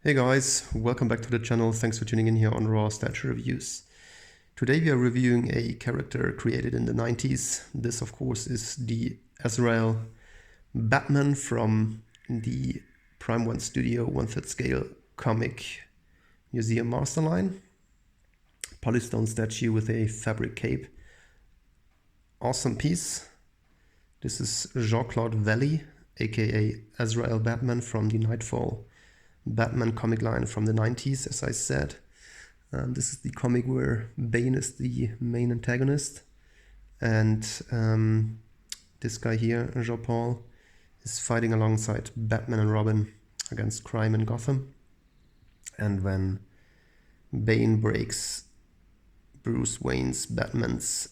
Hey guys, welcome back to the channel. Thanks for tuning in here on Raw Statue Reviews. Today we are reviewing a character created in the 90s. This of course is the Azrael Batman from the Prime 1 Studio 1/3 scale comic museum master line. Polystone statue with a fabric cape. Awesome piece. This is Jean-Claude Valley, aka Azrael Batman from the Knightfall Batman comic line from the 90s, as I said. This is the comic where Bane is the main antagonist. And this guy here, Jean-Paul, is fighting alongside Batman and Robin against crime in Gotham. And when Bane breaks Bruce Wayne's Batman's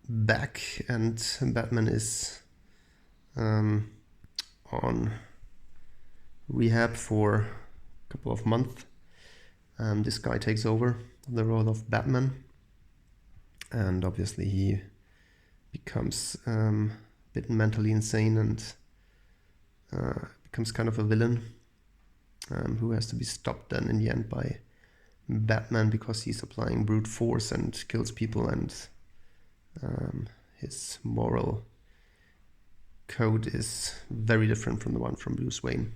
back and Batman is on rehab for a couple of months, this guy takes over the role of Batman, and obviously he becomes a bit mentally insane and becomes kind of a villain who has to be stopped then in the end by Batman because he's applying brute force and kills people, and his moral code is very different from the one from Bruce Wayne.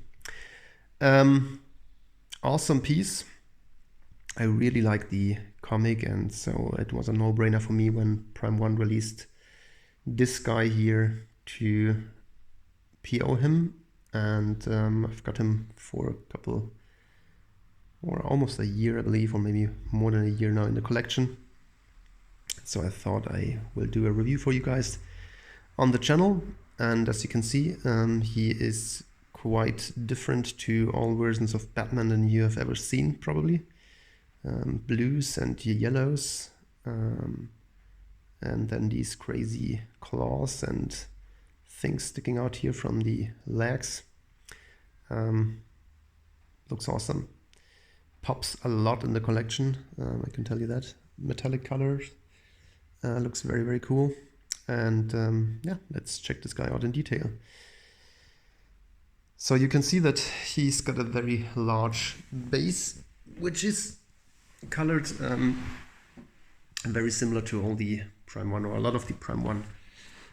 Awesome piece. I really like the comic, and so it was a no-brainer for me when Prime 1 released this guy here to PO him, and I've got him for a couple, or almost a year I believe, or maybe more than a year now in the collection. So I thought I will do a review for you guys on the channel, and as you can see, he is quite different to all versions of Batman than you have ever seen, probably. Blues and yellows, and then these crazy claws and things sticking out here from the legs. Looks awesome. Pops a lot in the collection, I can tell you that. Metallic colors. Looks very, very cool. And yeah, let's check this guy out in detail. So you can see that he's got a very large base, which is colored very similar to all the Prime 1, or a lot of the Prime 1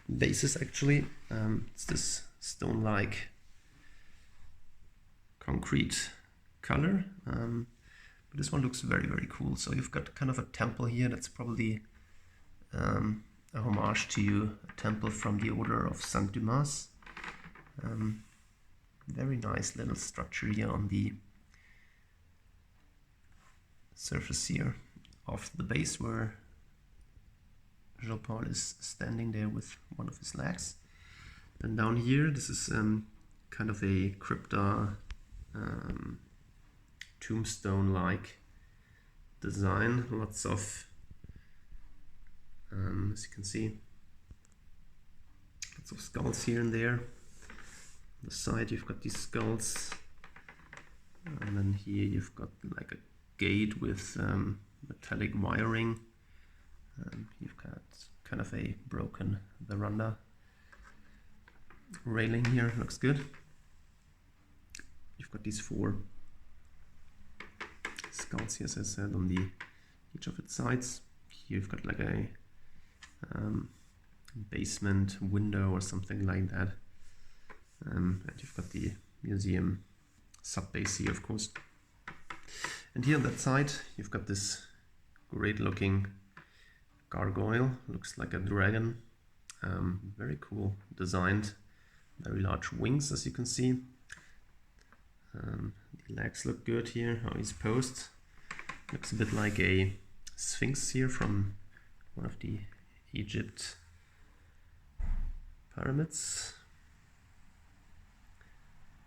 bases actually. It's this stone-like concrete color. But this one looks very, very cool. So you've got kind of a temple here that's probably a homage to a temple from the Order of Saint Dumas. Very nice little structure here on the surface here of the base where Jean-Paul is standing there with one of his legs. And down here, this is kind of a crypta tombstone-like design. Lots of, as you can see, lots of skulls here and there. On the side you've got these skulls, and then here you've got like a gate with metallic wiring. You've got kind of a broken veranda railing here, looks good. You've got these 4 skulls here, as I said, on each of its sides. Here you've got like a basement window or something like that. And you've got the museum sub-base here, of course. And here on that side, you've got this great looking gargoyle. Looks like a dragon. Very cool designed. Very large wings, as you can see. The legs look good here, how he's posed. Looks a bit like a sphinx here from one of the Egypt pyramids.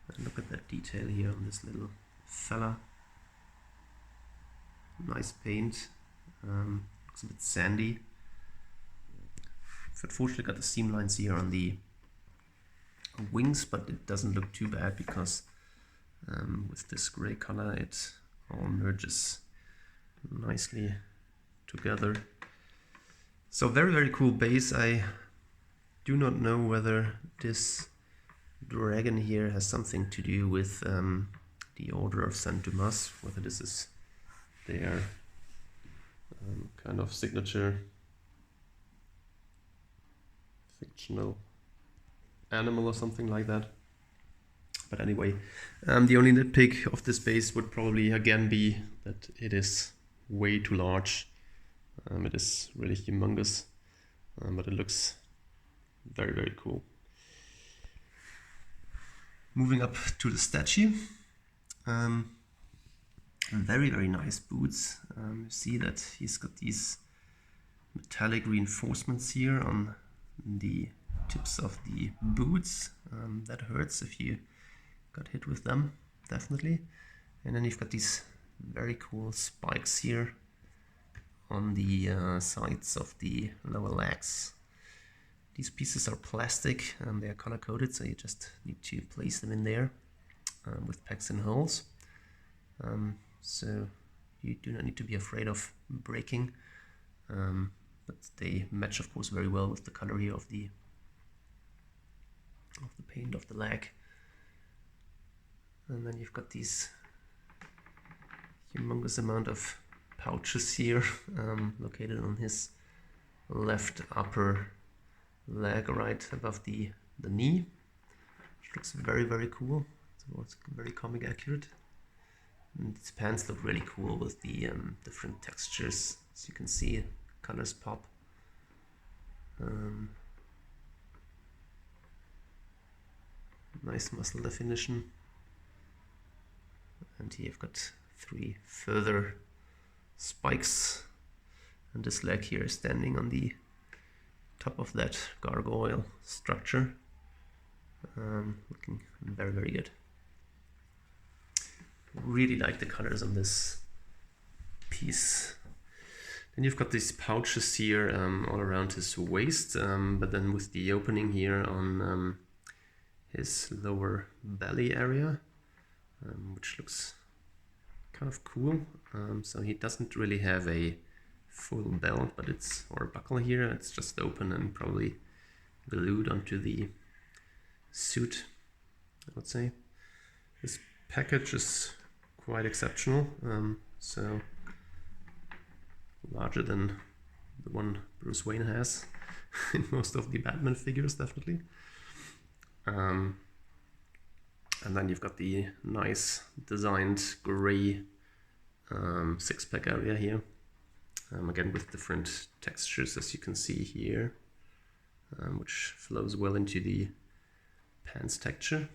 And look at that detail here on this little fella. Nice paint. Looks a bit sandy. I've unfortunately got the seam lines here on the wings, but it doesn't look too bad because with this gray color it all merges nicely together. So very, very cool base. I do not know whether this dragon here has something to do with the Order of Saint Dumas, whether this is their kind of signature fictional animal or something like that. But anyway, the only nitpick of this base would probably again be that it is way too large. It is really humongous, but it looks very, very cool. Moving up to the statue. Very, very nice boots. You see that he's got these metallic reinforcements here on the tips of the boots. That hurts if you got hit with them, definitely. And then you've got these very cool spikes here on the sides of the lower legs. These pieces are plastic and they are color coded, so you just need to place them in there with pegs and holes. So you do not need to be afraid of breaking, but they match, of course, very well with the color here of the paint of the leg. And then you've got these humongous amount of pouches here located on his left upper leg, right above the knee, which looks very, very cool. So it's very comic accurate. And these pants look really cool with the different textures. As you can see, colors pop. Nice muscle definition. And here you've got 3 further spikes, and this leg here is standing on the top of that gargoyle structure. Looking very, very good. Really like the colors on this piece. Then you've got these pouches here all around his waist, but then with the opening here on his lower belly area, which looks kind of cool. So he doesn't really have a full belt, but or buckle here. It's just open and probably glued onto the suit, I would say. This package is quite exceptional, so larger than the one Bruce Wayne has in most of the Batman figures, definitely. And then you've got the nice designed gray six-pack area here, again with different textures, as you can see here, which flows well into the pants texture.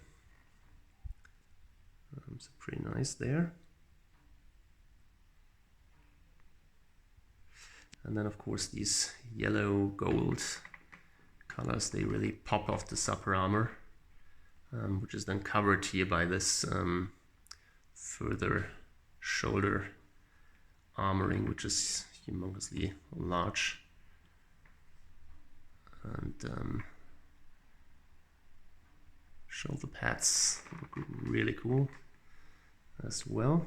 So pretty nice there. And then of course these yellow gold colors, they really pop off the upper armor, which is then covered here by this further shoulder armoring, which is humongously large. And shoulder pads look really cool as well.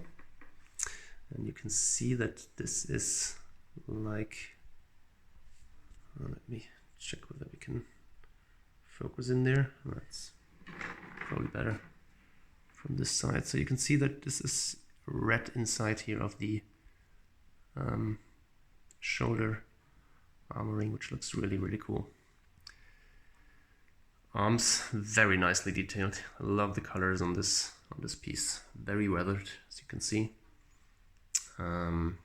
And you can see that this is like, let me check whether we can focus in there. That's probably better from this side. So you can see that this is red inside here of the shoulder armoring, which looks really, really cool. Arms, very nicely detailed. I love the colors on this piece. Very weathered, as you can see. And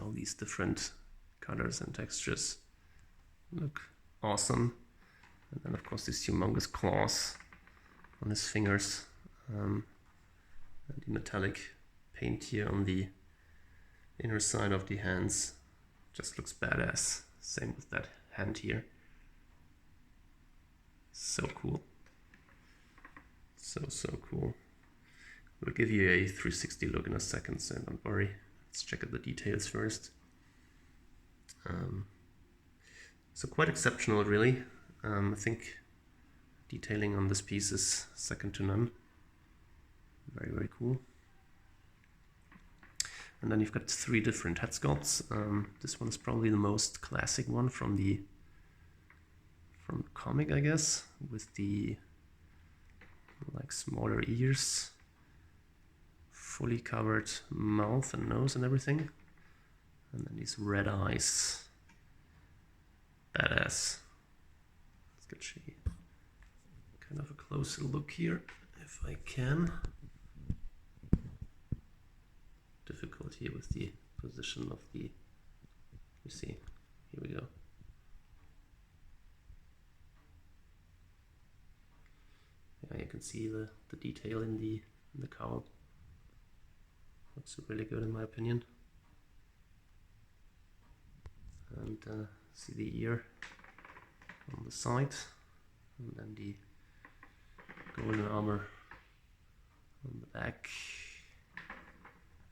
all these different colors and textures look awesome. And then of course these humongous claws on his fingers. And the metallic paint here on the inner side of the hands just looks badass. Same with that hand here. So cool. So cool. We'll give you a 360 look in a second, so don't worry. Let's check out the details first. So quite exceptional, really. I think detailing on this piece is second to none. Very, very cool. And then you've got 3 different head sculpts. This one is probably the most classic one from the comic, I guess, with the like smaller ears fully covered mouth and nose and everything. And then these red eyes. Badass. Let's get kind of a closer look here, if I can. Difficult here with the position of the, you see, here we go. Yeah, you can see the detail in the cowl. Looks really good in my opinion. And see the ear on the side, and then the golden armor on the back.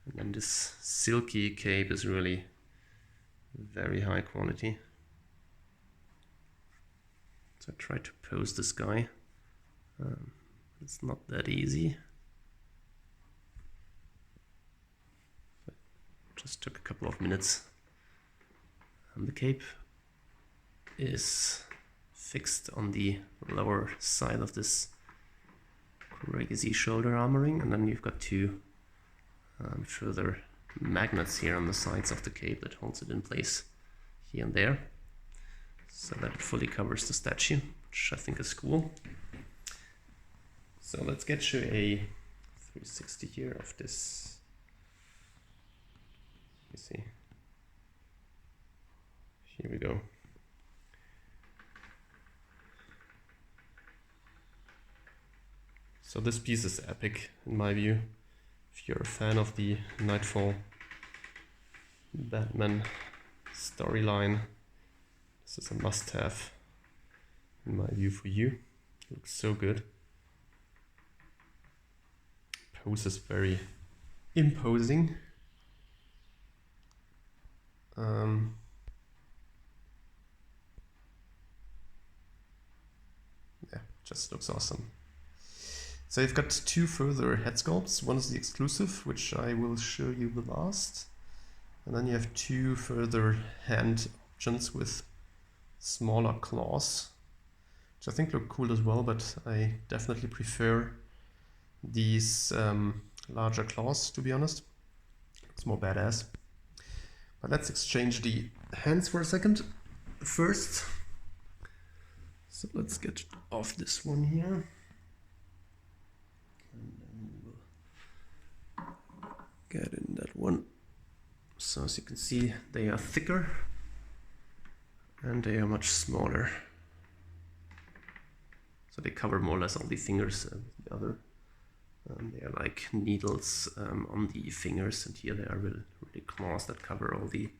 And then this silky cape is really very high quality. So I tried to pose this guy. It's not that easy. But just took a couple of minutes. And the cape is fixed on the lower side of this crazy shoulder armoring, and then you've got two further magnets here on the sides of the cape that holds it in place here and there, so that it fully covers the statue, which I think is cool. So let's get you a 360 here of this. You see, here we go. So this piece is epic in my view. If you're a fan of the Knightfall Batman storyline, this is a must-have in my view for you. It looks so good. Pose is very imposing. Yeah, just looks awesome. So you've got two further head sculpts. One is the exclusive, which I will show you the last. And then you have two further hand options with smaller claws, which I think look cool as well, but I definitely prefer these larger claws, to be honest. It's more badass. But let's exchange the hands for a second first. So let's get off this one here. And then we'll get in that one. So as you can see, they are thicker and they are much smaller. So they cover more or less all the fingers. The other, they are like needles on the fingers, and here they are really claws that cover all the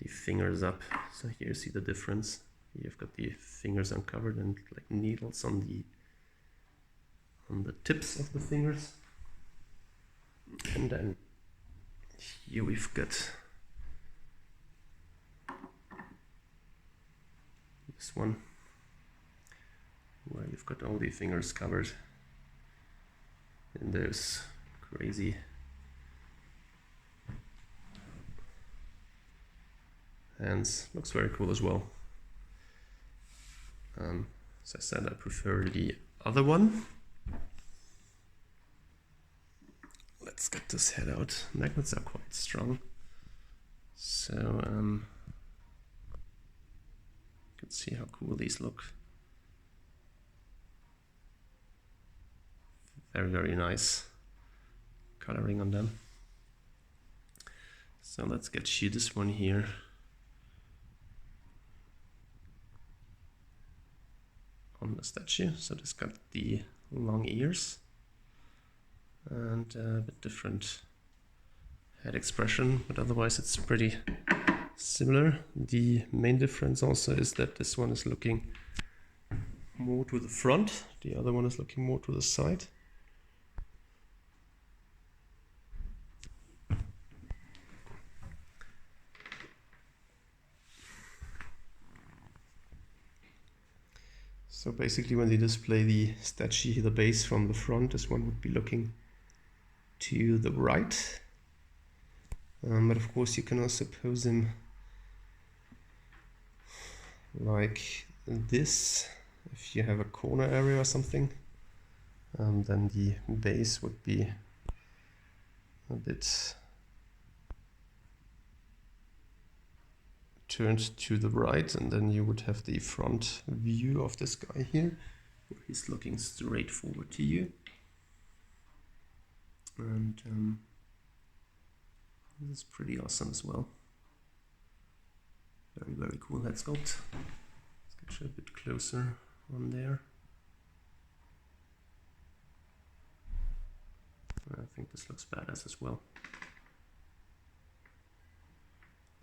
fingers up. So here you see the difference. You've got the fingers uncovered and like needles on the tips of the fingers. And then here we've got this one where you've got all the fingers covered in those crazy hands. Looks very cool as well. As I said, I prefer the other one. Let's get this head out. Magnets are quite strong, so you can see how cool these look. Very, very nice coloring on them. So let's get you this one here. On the statue. So it's got the long ears and a bit different head expression, but otherwise it's pretty similar. The main difference also is that this one is looking more to the front, the other one is looking more to the side. So basically when they display the statue, the base from the front, this one would be looking to the right. But of course you can also pose him like this. If you have a corner area or something, then the base would be a bit turned to the right, and then you would have the front view of this guy here, where he's looking straight forward to you. And this is pretty awesome as well. Very, very cool head sculpt. Let's get you a bit closer on there. I think this looks badass as well.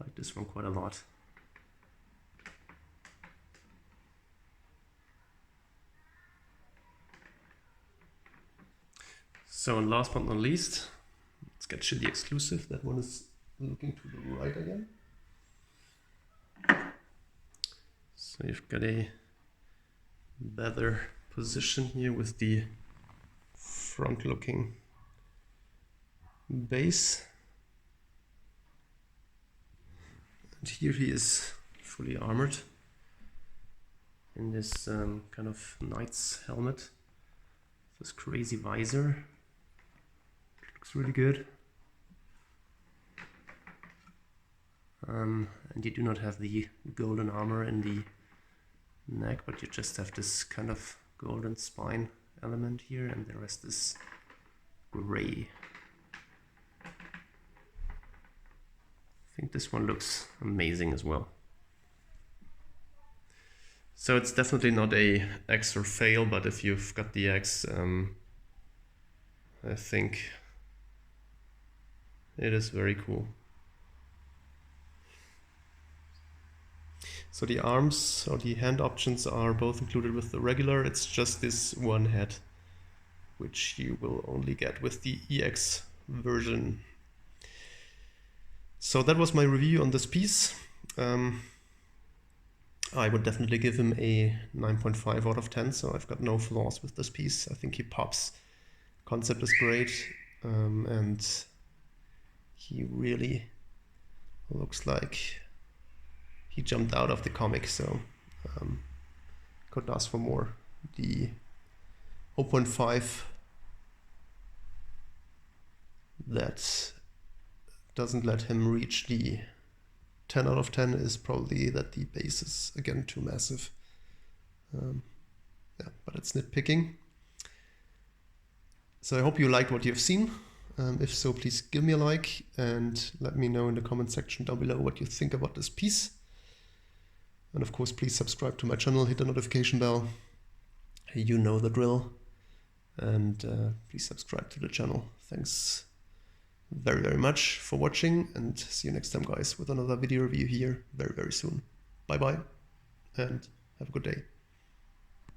I like this one quite a lot. So, and last but not least, let's get you the exclusive. That one is looking to the right again. So you've got a better position here with the front looking base. And here he is fully armored in this kind of knight's helmet. This crazy visor. Looks really good. And you do not have the golden armor in the neck, but you just have this kind of golden spine element here, and the rest is gray. I think this one looks amazing as well. So it's definitely not a X or fail, but if you've got the X, I think it is very cool. So the arms or the hand options are both included with the regular. It's just this one head, which you will only get with the EX version. So that was my review on this piece. I would definitely give him a 9.5 out of 10, so I've got no flaws with this piece. I think he pops. Concept is great, and he really looks like he jumped out of the comic, so couldn't ask for more. The 0.5 that doesn't let him reach the 10 out of 10 is probably that the base is again too massive. Yeah, but it's nitpicking. So I hope you liked what you've seen. If so, please give me a like and let me know in the comment section down below what you think about this piece. And of course, please subscribe to my channel, hit the notification bell. You know the drill. And please subscribe to the channel. Thanks very, very much for watching, and see you next time, guys, with another video review here very, very soon. Bye bye, and have a good day.